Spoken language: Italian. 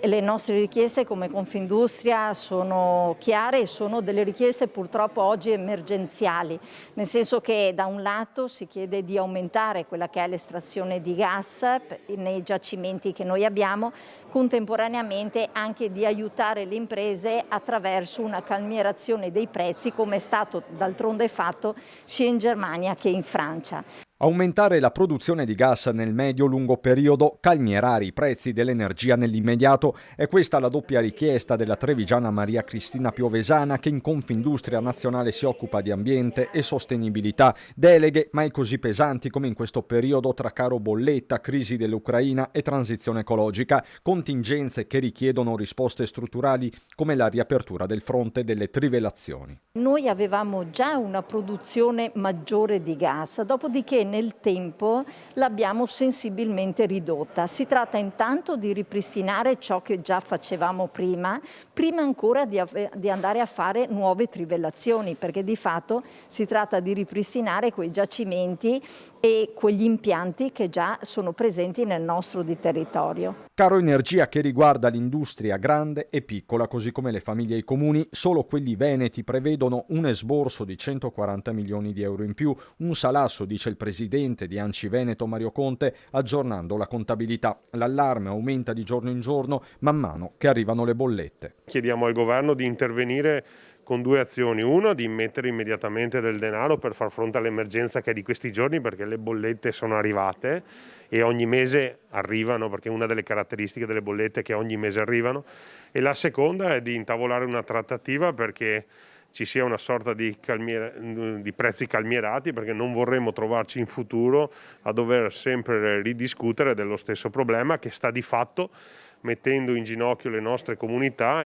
Le nostre richieste come Confindustria sono chiare e sono delle richieste purtroppo oggi emergenziali, nel senso che da un lato si chiede di aumentare quella che è l'estrazione di gas nei giacimenti che noi abbiamo, contemporaneamente anche di aiutare le imprese attraverso una calmierazione dei prezzi, come è stato d'altronde fatto sia in Germania che in Francia. Aumentare la produzione di gas nel medio-lungo periodo, calmierare i prezzi dell'energia nell'immediato, è questa la doppia richiesta della trevigiana Maria Cristina Piovesana, che in Confindustria Nazionale si occupa di ambiente e sostenibilità, deleghe mai così pesanti come in questo periodo tra caro bolletta, crisi dell'Ucraina e transizione ecologica, contingenze che richiedono risposte strutturali come la riapertura del fronte delle trivellazioni. Noi avevamo già una produzione maggiore di gas, dopodiché nel tempo l'abbiamo sensibilmente ridotta. Si tratta intanto di ripristinare ciò che già facevamo prima ancora di andare a fare nuove trivellazioni, perché di fatto si tratta di ripristinare quei giacimenti e quegli impianti che già sono presenti nel nostro territorio. Caro energia che riguarda l'industria grande e piccola, così come le famiglie e i comuni, solo quelli veneti prevedono un esborso di 140 milioni di euro in più, un salasso, dice il presidente di Anci Veneto Mario Conte, aggiornando la contabilità. L'allarme aumenta di giorno in giorno man mano che arrivano le bollette. Chiediamo al governo di intervenire con due azioni: una, di mettere immediatamente del denaro per far fronte all'emergenza che è di questi giorni, perché le bollette sono arrivate e ogni mese arrivano, perché una delle caratteristiche delle bollette è che ogni mese arrivano, e la seconda è di intavolare una trattativa perché ci sia una sorta di prezzi calmierati, perché non vorremmo trovarci in futuro a dover sempre ridiscutere dello stesso problema che sta di fatto mettendo in ginocchio le nostre comunità.